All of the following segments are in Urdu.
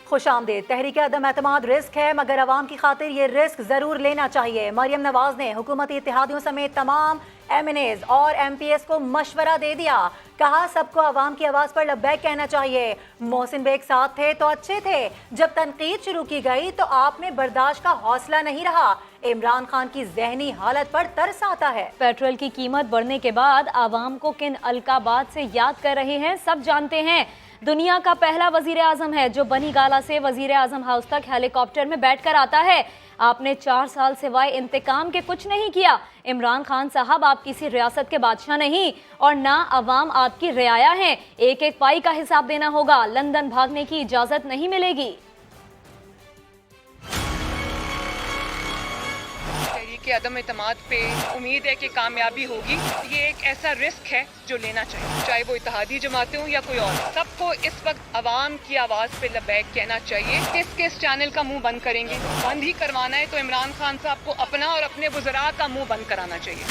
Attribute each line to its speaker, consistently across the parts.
Speaker 1: خوش آمدید۔ تحریک عدم اعتماد رسک ہے مگر عوام کی خاطر یہ رسک ضرور لینا چاہیے۔ مریم نواز نے حکومتی اتحادیوں سمیت تمام ایم این ایز اور ایم پی ایس کو مشورہ دے دیا، کہا سب کو عوام کی آواز پر لبیک کہنا چاہیے۔ محسن بیگ ساتھ تھے تو اچھے تھے، جب تنقید شروع کی گئی تو آپ میں برداشت کا حوصلہ نہیں رہا۔ عمران خان کی ذہنی حالت پر ترس آتا ہے۔
Speaker 2: پیٹرول کی قیمت بڑھنے کے بعد عوام کو کن القابات سے یاد کر رہے ہیں سب جانتے ہیں۔ دنیا کا پہلا وزیر اعظم ہے جو بنی گالا سے وزیر اعظم ہاؤس تک ہیلی کاپٹر میں بیٹھ کر آتا ہے۔ آپ نے 4 سال سوائے انتقام کے کچھ نہیں کیا۔ عمران خان صاحب آپ کسی ریاست کے بادشاہ نہیں اور نہ عوام آپ کی رعایا ہیں۔ ایک ایک پائی کا حساب دینا ہوگا۔ لندن بھاگنے کی اجازت نہیں ملے گی۔
Speaker 3: کے عدم اعتماد پہ امید ہے کہ کامیابی ہوگی۔ یہ ایک ایسا رسک ہے جو لینا چاہیے، چاہے وہ اتحادی جماعتیں ہوں یا کوئی اور۔ سب کو اس وقت عوام کی آواز پہ لبیک کہنا چاہیے۔ کس چینل کا منہ بند کریں گے؟ بند ہی کروانا ہے تو عمران خان صاحب کو اپنا اور اپنے وزراء کا منہ بند کرانا چاہیے۔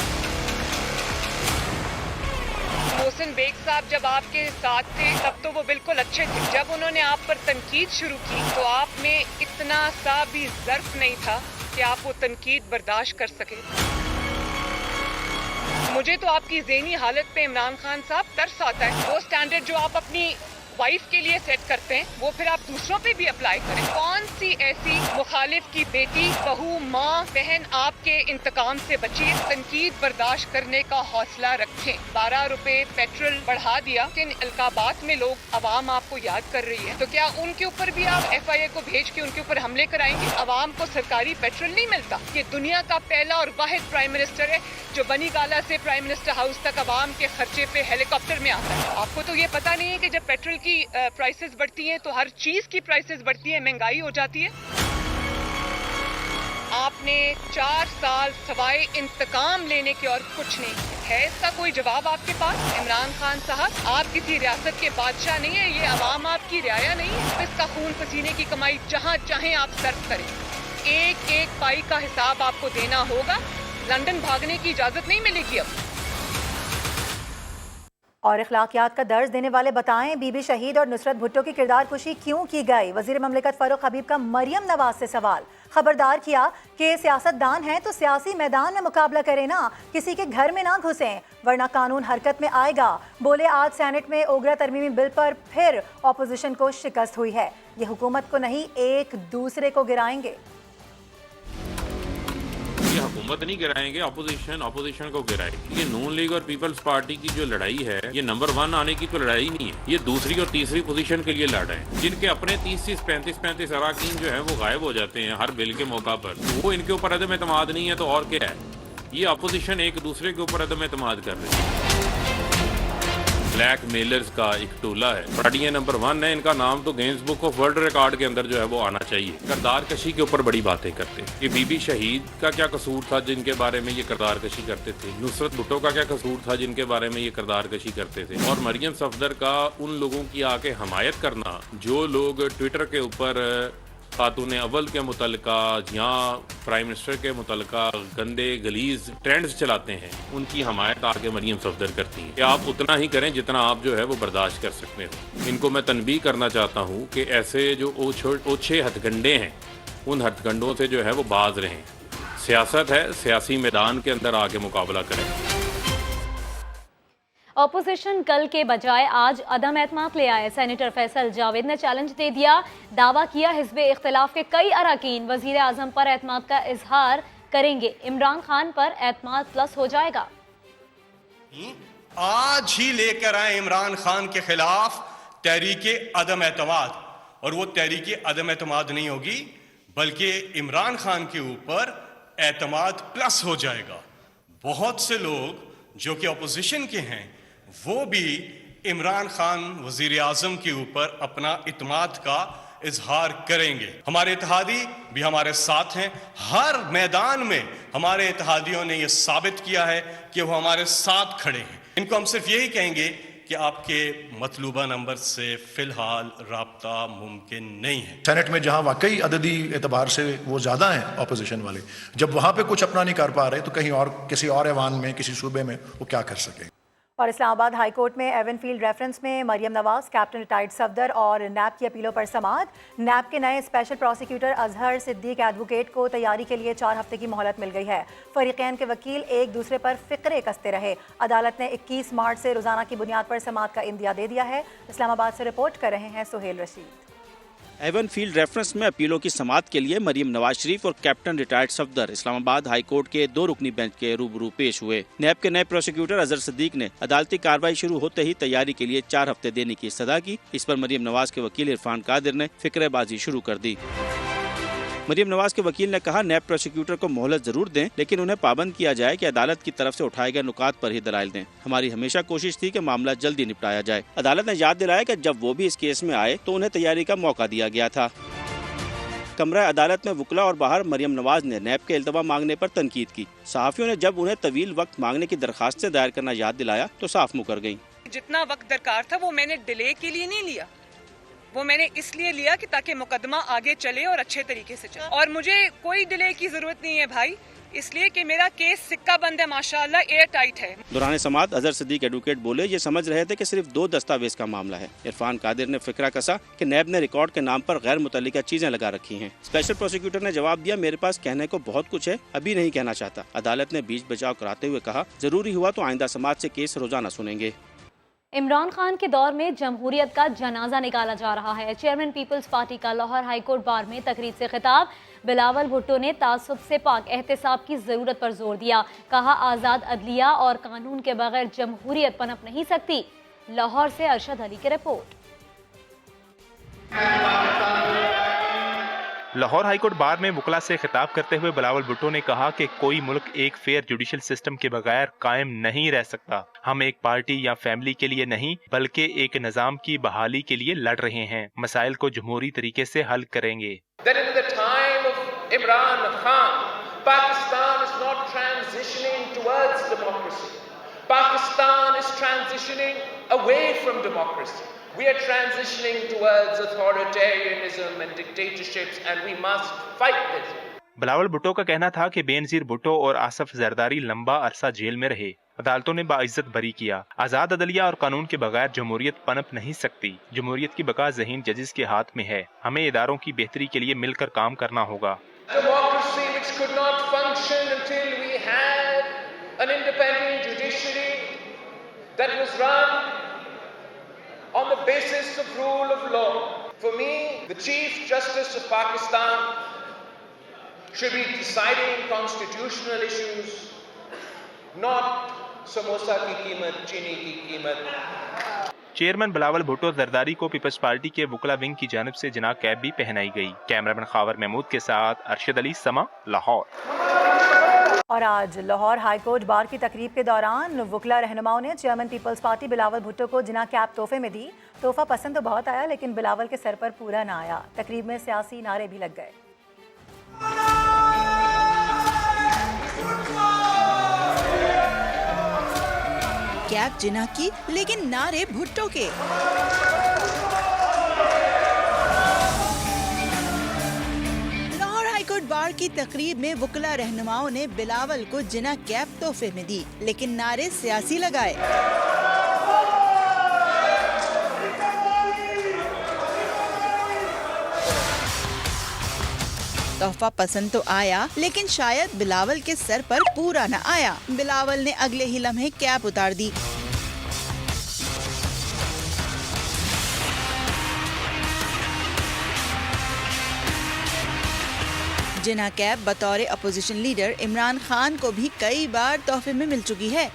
Speaker 3: محسن بیگ صاحب جب آپ کے ساتھ تھے تب تو وہ بالکل اچھے تھے۔ جب انہوں نے آپ پر تنقید شروع کی تو آپ میں اتنا سا بھی ظرف نہیں تھا کہ آپ وہ تنقید برداشت کر سکے۔ مجھے تو آپ کی ذہنی حالت پہ عمران خان صاحب ترس آتا ہے۔ وہ سٹینڈرڈ جو آپ اپنی وائف کے لیے سیٹ کرتے ہیں وہ پھر آپ دوسروں پہ بھی اپلائی کریں۔ کون سی ایسی مخالف کی بیٹی، بہو، ماں، بہن آپ کے انتقام سے بچی ہے؟ تنقید برداشت کرنے کا حوصلہ رکھیں۔ 12 روپے پیٹرول بڑھا دیا، کن القابات میں لوگ عوام آپ کو یاد کر رہی ہے، تو کیا ان کے اوپر بھی آپ ایف آئی اے کو بھیج کے ان کے اوپر حملے کرائیں گے؟ عوام کو سرکاری پیٹرول نہیں ملتا۔ یہ دنیا کا پہلا اور واحد پرائم منسٹر ہے جو بنی گالا سے پرائم منسٹر ہاؤس تک عوام کے خرچے پہ ہیلی کاپٹر میں آتا ہے۔ آپ کو تو یہ پتہ نہیں ہے کہ جب پیٹرول کی پرائسز بڑھتی ہیں تو ہر چیز کی پرائسز بڑھتی ہیں، مہنگائی ہو جاتی ہے۔ آپ نے 4 سال سوائے انتقام لینے کے اور کچھ نہیں کیا۔ ہے اس کا کوئی جواب آپ کے پاس؟ عمران خان صاحب آپ کسی ریاست کے بادشاہ نہیں ہیں، یہ عوام آپ کی رعایا نہیں ہے۔ اس کا خون پسینے کی کمائی جہاں چاہیں آپ صرف کریں۔ ایک ایک پائی کا حساب آپ کو دینا ہوگا۔ لندن بھاگنے کی اجازت نہیں ملے گی اب۔
Speaker 1: اور اخلاقیات کا درس دینے والے بتائیں بی بی شہید اور نصرت بھٹو کی کردار کشی کیوں کی گئی؟ وزیر مملکت فاروق حبیب کا مریم نواز سے سوال۔ خبردار کیا کہ سیاست دان ہیں تو سیاسی میدان میں مقابلہ کریں نا، کسی کے گھر میں نہ گھسیں ورنہ قانون حرکت میں آئے گا۔ بولے آج سینٹ میں اوگرا ترمیمی بل پر پھر اپوزیشن کو شکست ہوئی ہے، یہ حکومت کو نہیں ایک دوسرے کو گرائیں گے۔
Speaker 4: یہ حکومت نہیں گرائیں گے، اپوزیشن کو گرائے گی۔ یہ نون لیگ اور پیپلز پارٹی کی جو لڑائی ہے یہ نمبر 1 آنے کی تو لڑائی نہیں ہے، یہ دوسری اور تیسری پوزیشن کے لیے لڑ رہے ہیں، جن کے اپنے 30-35 اراکین جو ہیں وہ غائب ہو جاتے ہیں ہر بل کے موقع پر۔ وہ ان کے اوپر عدم اعتماد نہیں ہے تو اور کیا ہے؟ یہ اپوزیشن ایک دوسرے کے اوپر عدم اعتماد کر رہی ہے۔ بلیک میلرز کا ایک ٹولہ ہے، پارٹیاں نمبر 1 ہے، ان کا نام تو grains book of world record کے اندر جو ہے وہ آنا چاہیے۔ کردار کشی کے اوپر بڑی باتیں کرتے ہیں کہ بی بی شہید کا کیا قصور تھا جن کے بارے میں یہ کردار کشی کرتے تھے، نصرت بھٹو کا کیا قصور تھا جن کے بارے میں یہ کردار کشی کرتے تھے، اور مریم صفدر کا ان لوگوں کی آ کے حمایت کرنا جو لوگ ٹویٹر کے اوپر خاتون اول کے متعلقہ یا پرائم منسٹر کے متعلقہ گندے گلیز ٹرینڈز چلاتے ہیں، ان کی حمایت آگے مریم صفدر کرتی ہیں کہ آپ اتنا ہی کریں جتنا آپ جو ہے وہ برداشت کر سکتے ہو۔ ان کو میں تنبیہ کرنا چاہتا ہوں کہ ایسے جو اوچھے ہتھ گنڈے ہیں ان ہتھ گنڈوں سے جو ہے وہ باز رہیں۔ سیاست ہے، سیاسی میدان کے اندر آگے مقابلہ کریں۔
Speaker 2: اپوزیشن کل کے بجائے آج عدم اعتماد لے آئے۔ سینیٹر فیصل جاوید نے چیلنج دے دیا، دعویٰ کیا حزب اختلاف کے کئی اراکین وزیر اعظم پر اعتماد کا اظہار کریں گے، عمران خان پر اعتماد پلس ہو جائے گا۔
Speaker 5: آج ہی لے کر آئے عمران خان کے خلاف تحریک عدم اعتماد، اور وہ تحریک عدم اعتماد نہیں ہوگی بلکہ عمران خان کے اوپر اعتماد پلس ہو جائے گا۔ بہت سے لوگ جو کہ اپوزیشن کے ہیں وہ بھی عمران خان وزیر اعظم کے اوپر اپنا اعتماد کا اظہار کریں گے۔ ہمارے اتحادی بھی ہمارے ساتھ ہیں، ہر میدان میں ہمارے اتحادیوں نے یہ ثابت کیا ہے کہ وہ ہمارے ساتھ کھڑے ہیں۔ ان کو ہم صرف یہی کہیں گے کہ آپ کے مطلوبہ نمبر سے فی الحال رابطہ ممکن نہیں ہے۔
Speaker 6: سینٹ میں جہاں واقعی عددی اعتبار سے وہ زیادہ ہیں اپوزیشن والے، جب وہاں پہ کچھ اپنا نہیں کر پا رہے تو کہیں اور کسی اور ایوان میں کسی صوبے میں وہ کیا کر سکیں۔
Speaker 1: اور اسلام آباد ہائی کورٹ میں ایون فیلڈ ریفرنس میں مریم نواز، کیپٹن ریٹائرڈ صفدر اور نیب کی اپیلوں پر سماعت۔ نیب کے نئے اسپیشل پروسیکیوٹر اظہر صدیق ایڈوکیٹ کو تیاری کے لیے 4 ہفتے کی مہلت مل گئی ہے۔ فریقین کے وکیل ایک دوسرے پر فقرے کستے رہے۔ عدالت نے 21 مارچ سے روزانہ کی بنیاد پر سماعت کا اندیا دے دیا ہے۔ اسلام آباد سے رپورٹ کر رہے ہیں Sohail Rashid.
Speaker 7: Even field reference میں اپیلوں کی سماعت کے لیے مریم نواز شریف اور کیپٹن ریٹائرڈ صفدر اسلام آباد ہائی کورٹ کے 2 رکنی بینچ کے روبرو پیش ہوئے۔ نیب کے نئے پروسیکیوٹر اظہر صدیق نے عدالتی کارروائی شروع ہوتے ہی تیاری کے لیے 4 ہفتے دینے کی استدعا کی۔ اس پر مریم نواز کے وکیل عرفان قادر نے فقرے بازی شروع کر دی۔ مریم نواز کے وکیل نے کہا نیب پروسیکیوٹر کو مہلت ضرور دیں، لیکن انہیں پابند کیا جائے کہ عدالت کی طرف سے اٹھائے گئے نکات پر ہی دلائل دیں۔ ہماری ہمیشہ کوشش تھی کہ معاملہ جلدی نپٹایا جائے۔ عدالت نے یاد دلایا کہ جب وہ بھی اس کیس میں آئے تو انہیں تیاری کا موقع دیا گیا تھا۔ کمرہ عدالت میں وکلا اور باہر مریم نواز نے نیب کے التوا مانگنے پر تنقید کی۔ صحافیوں نے جب انہیں طویل وقت مانگنے کی درخواستیں دائر کرنا یاد دلایا تو صاف مکر گئیں۔
Speaker 3: جتنا وقت درکار تھا وہ میں نے ڈیلے کے لیے نہیں لیا، وہ میں نے اس لیے لیا کہ تاکہ مقدمہ آگے چلے اور اچھے طریقے سے چلے، اور مجھے کوئی ڈیلے کی ضرورت نہیں ہے بھائی، اس لیے کہ میرا کیس سکہ بند ہے، ماشاءاللہ ایئر ٹائٹ ہے۔ دوران
Speaker 7: سماعت اظہر صدیق ایڈوکیٹ بولے یہ سمجھ رہے تھے کہ صرف 2 دستاویز کا معاملہ ہے۔ عرفان قادر نے فکرہ کسا کہ نیب نے ریکارڈ کے نام پر غیر متعلقہ چیزیں لگا رکھی ہیں۔ اسپیشل پروسیکیوٹر نے جواب دیا میرے پاس کہنے کو بہت کچھ ہے، ابھی نہیں کہنا چاہتا۔ عدالت نے بیچ بچاؤ کراتے ہوئے کہا ضروری ہوا تو آئندہ سماعت سے کیس روزانہ سنیں گے۔
Speaker 2: عمران خان کے دور میں جمہوریت کا جنازہ نکالا جا رہا ہے۔ چیئرمین پیپلز پارٹی کا لاہور ہائی کورٹ بار میں تقریر سے خطاب۔ بلاول بھٹو نے تعصب سے پاک احتساب کی ضرورت پر زور دیا۔ کہا آزاد عدلیہ اور قانون کے بغیر جمہوریت پنپ نہیں سکتی۔ لاہور سے ارشد علی کی report.
Speaker 8: Lahore high court bar میں وکلا سے خطاب کرتے ہوئے بلاول بھٹو نے کہا کہ کوئی ملک ایک فیئر جوڈیشل سسٹم کے بغیر قائم نہیں رہ سکتا۔ ہم ایک پارٹی یا فیملی کے لیے نہیں بلکہ ایک نظام کی بحالی کے لیے لڑ رہے ہیں، مسائل کو جمہوری طریقے سے حل کریں گے۔
Speaker 9: That in the time of Imran Khan, Pakistan is not transitioning towards democracy. Pakistan is transitioning away from democracy. We are transitioning towards authoritarianism and dictatorships and we must fight this.
Speaker 8: Bilawal Bhutto کا کہنا تھا کہ بے نظیر بھٹو اور آصف زرداری لمبا عرصہ جیل میں رہے، عدالتوں نے باعزت بری کیا۔ آزاد عدلیہ اور قانون کے بغیر جمہوریت پنپ نہیں سکتی۔ جمہوریت کی بقا ذہین ججز کے ہاتھ میں ہے، ہمیں اداروں کی بہتری کے لیے مل کر کام کرنا ہوگا۔
Speaker 9: Democracy which could not function until we had an independent judiciary that was run on the basis of rule of law. For me, the Chief Justice of Pakistan should be deciding constitutional issues, not samosa ki qeemat, chini ki qeemat.
Speaker 8: Chairman Bilawal Bhutto Zardari کو پیپلز پارٹی کے وکلا ونگ کی جانب سے جناح کیپ بھی پہنائی گئی۔ کیمرامین خاور محمود کے ساتھ ارشد علی، سما، لاہور۔
Speaker 1: اور آج لاہور ہائی کورٹ بار کی تقریب کے دوران وکلا رہنماؤں نے چیئرمین پیپلز پارٹی بلاول بھٹو کو جناح کیپ تحفے میں دی۔ تحفہ پسند تو بہت آیا لیکن بلاول کے سر پر پورا نہ آیا۔ تقریب میں سیاسی نعرے بھی لگ گئے۔
Speaker 10: کیپ جناح کی لیکن نعرے بھٹو کے۔ لاہور ہائی کورٹ بار کی تقریب میں وکلا رہنماؤں نے بلاول کو جناح کیپ تحفے میں دی لیکن نعرے سیاسی لگائے۔ تحفہ پسند تو آیا لیکن شاید بلاول کے سر پر پورا نہ آیا۔ بلاول نے اگلے ہی لمحے کیپ اتار دی۔ جناح کیپ بطور اپوزیشن لیڈر عمران خان کو بھی کئی بار تحفے میں مل چکی ہے۔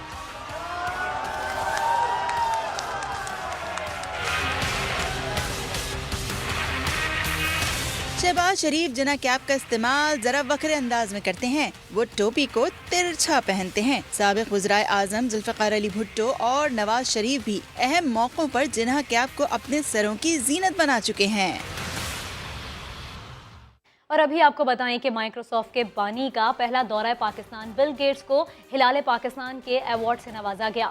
Speaker 10: شہباز شریف جناح کیپ کا استعمال ذرا وکھرے انداز میں کرتے ہیں۔ وہ ٹوپی کو ترچھا پہنتے ہیں۔ سابق وزرائے اعظم ذوالفقار علی بھٹو اور نواز شریف بھی اہم موقعوں پر جناح کیپ کو اپنے سروں کی زینت بنا چکے ہیں۔
Speaker 2: اور ابھی آپ کو بتائیں کہ مائیکروسافٹ کے بانی کا پہلا دورہ پاکستان بل گیٹس کو ہلال پاکستان کے ایوارڈ سے نوازا گیا۔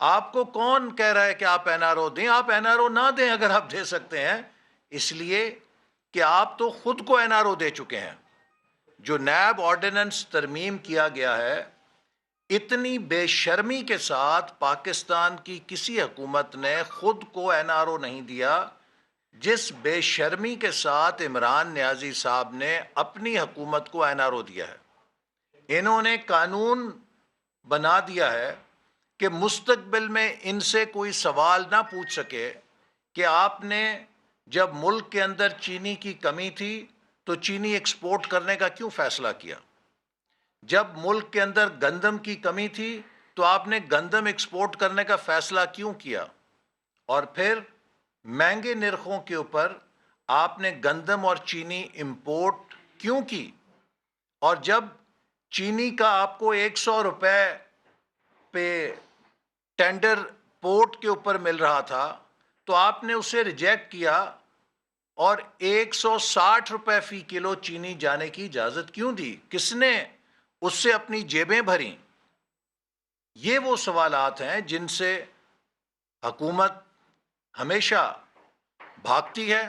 Speaker 6: آپ کو کون کہہ رہا ہے کہ آپ این آر او دیں؟ آپ این آر او نہ دیں اگر آپ دے سکتے ہیں، اس لیے کہ آپ تو خود کو این آر او دے چکے ہیں۔ جو نیب آرڈیننس ترمیم کیا گیا ہے، اتنی بے شرمی کے ساتھ پاکستان کی کسی حکومت نے خود کو این آر او نہیں دیا جس بے شرمی کے ساتھ عمران نیازی صاحب نے اپنی حکومت کو این آر او دیا ہے۔ انہوں نے قانون بنا دیا ہے کہ مستقبل میں ان سے کوئی سوال نہ پوچھ سکے کہ آپ نے جب ملک کے اندر چینی کی کمی تھی تو چینی ایکسپورٹ کرنے کا کیوں فیصلہ کیا؟ جب ملک کے اندر گندم کی کمی تھی تو آپ نے گندم ایکسپورٹ کرنے کا فیصلہ کیوں کیا؟ اور پھر مہنگے نرخوں کے اوپر آپ نے گندم اور چینی امپورٹ کیوں کی؟ اور جب چینی کا آپ کو 100 روپے پہ ٹینڈر پورٹ کے اوپر مل رہا تھا تو آپ نے اسے ریجیکٹ کیا اور 160 روپے فی کلو چینی جانے کی اجازت کیوں دی؟ کس نے اس سے اپنی جیبیں بھریں؟ یہ وہ سوالات ہیں جن سے حکومت ہمیشہ بھاگتی ہے،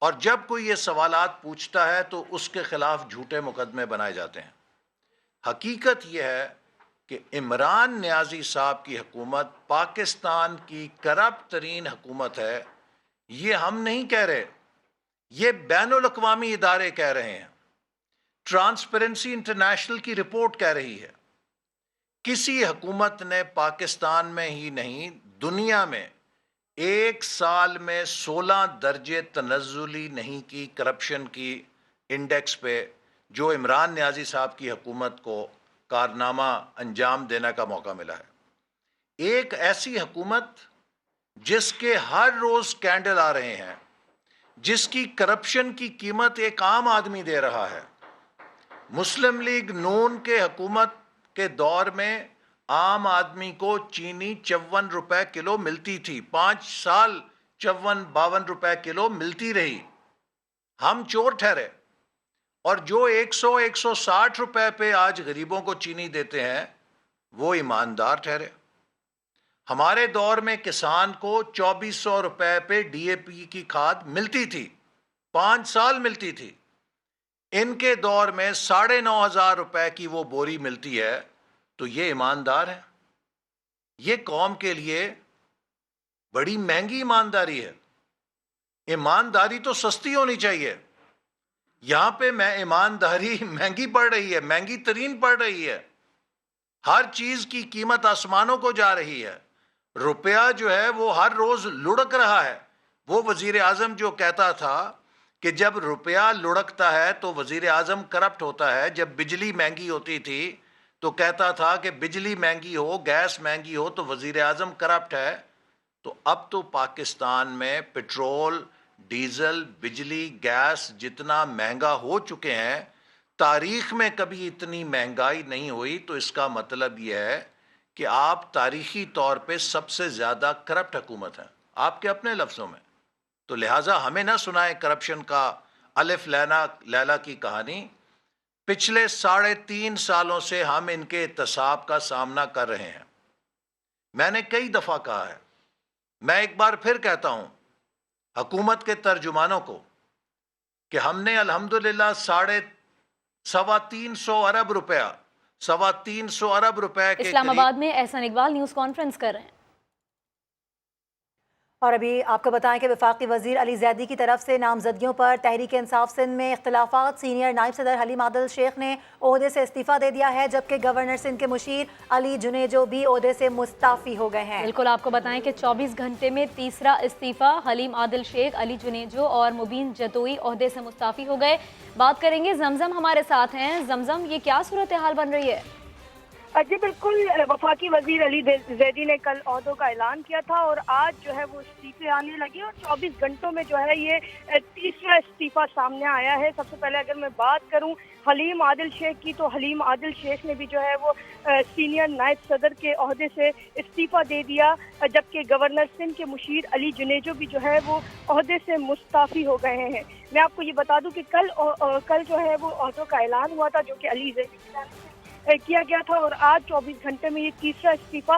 Speaker 6: اور جب کوئی یہ سوالات پوچھتا ہے تو اس کے خلاف جھوٹے مقدمے بنائے جاتے ہیں۔ حقیقت یہ ہے کہ عمران نیازی صاحب کی حکومت پاکستان کی کرپٹ ترین حکومت ہے۔ یہ ہم نہیں کہہ رہے، یہ بین الاقوامی ادارے کہہ رہے ہیں۔ ٹرانسپیرنسی انٹرنیشنل کی رپورٹ کہہ رہی ہے کسی حکومت نے پاکستان میں ہی نہیں دنیا میں ایک سال میں 16 درجے تنزلی نہیں کی کرپشن کی انڈیکس پہ، جو عمران نیازی صاحب کی حکومت کو کارنامہ انجام دینے کا موقع ملا ہے۔ ایک ایسی حکومت جس کے ہر روز اسکینڈل آ رہے ہیں، جس کی کرپشن کی قیمت ایک عام آدمی دے رہا ہے۔ مسلم لیگ نون کے حکومت کے دور میں عام آدمی کو چینی 54 روپے کلو ملتی تھی، 5 سال 52 روپے کلو ملتی رہی۔ ہم چور ٹھہرے، اور جو 160 روپے پہ آج غریبوں کو چینی دیتے ہیں وہ ایماندار ٹھہرے۔ ہمارے دور میں کسان کو 2400 روپے پہ ڈی اے پی کی کھاد ملتی تھی، 5 سال ملتی تھی۔ ان کے دور میں 9500 روپے کی وہ بوری ملتی ہے، تو یہ ایماندار ہے؟ یہ قوم کے لیے بڑی مہنگی ایمانداری ہے۔ ایمانداری تو سستی ہونی چاہیے، یہاں پہ میں ایمانداری مہنگی پڑ رہی ہے، مہنگی ترین پڑ رہی ہے۔ ہر چیز کی قیمت آسمانوں کو جا رہی ہے۔ روپیہ جو ہے وہ ہر روز لڑک رہا ہے۔ وہ وزیر اعظم جو کہتا تھا کہ جب روپیہ لڑکتا ہے تو وزیر اعظم کرپٹ ہوتا ہے، جب بجلی مہنگی ہوتی تھی تو کہتا تھا کہ بجلی مہنگی ہو، گیس مہنگی ہو تو وزیر اعظم کرپٹ ہے۔ تو اب تو پاکستان میں پٹرول، ڈیزل، بجلی، گیس جتنا مہنگا ہو چکے ہیں، تاریخ میں کبھی اتنی مہنگائی نہیں ہوئی۔ تو اس کا مطلب یہ ہے کہ آپ تاریخی طور پہ سب سے زیادہ کرپٹ حکومت ہیں، آپ کے اپنے لفظوں میں۔ تو لہٰذا ہمیں نہ سنائیں کرپشن کا الف لیلا کی کہانی۔ پچھلے 3.5 سالوں سے ہم ان کے احتساب کا سامنا کر رہے ہیں۔ میں نے کئی دفعہ کہا ہے، میں ایک بار پھر کہتا ہوں حکومت کے ترجمانوں کو کہ ہم نے الحمدللہ 350 ارب روپیہ 350 ارب روپے کے
Speaker 2: اسلام آباد میں احسن اقبال نیوز کانفرنس کر رہے ہیں۔
Speaker 1: اور ابھی آپ کو بتائیں کہ وفاقی وزیر علی زیدی کی طرف سے نامزدگیوں پر تحریک انصاف سندھ میں اختلافات۔ سینئر نائب صدر حلیم عادل شیخ نے عہدے سے استعفیٰ دے دیا ہے، جبکہ گورنر سندھ کے مشیر علی جنیجو بھی عہدے سے مستعفی ہو گئے ہیں۔
Speaker 2: بالکل، آپ کو بتائیں کہ 24 گھنٹے میں تیسرا استعفیٰ۔ حلیم عادل شیخ، علی جنیجو اور مبین جتوئی عہدے سے مستعفی ہو گئے۔ بات کریں گے، زمزم ہمارے ساتھ ہیں۔ زمزم، یہ کیا صورتحال بن رہی ہے؟
Speaker 11: جی بالکل، وفاقی وزیر علی زیدی نے کل عہدوں کا اعلان کیا تھا اور آج جو ہے وہ استعفے آنے لگے، اور 24 گھنٹوں میں جو ہے یہ تیسرا استعفیٰ سامنے آیا ہے۔ سب سے پہلے اگر میں بات کروں حلیم عادل شیخ کی، تو حلیم عادل شیخ نے بھی جو ہے وہ سینئر نائب صدر کے عہدے سے استعفیٰ دے دیا، جبکہ گورنر سندھ کے مشیر علی جنیجو بھی جو ہے وہ عہدے سے مستعفی ہو گئے ہیں۔ میں آپ کو یہ بتا دوں کہ کل جو ہے وہ عہدوں کا اعلان ہوا تھا، جو کہ علی زیدی کیا گیا تھا، اور آج 24 گھنٹے میں یہ تیسرا استعفیٰ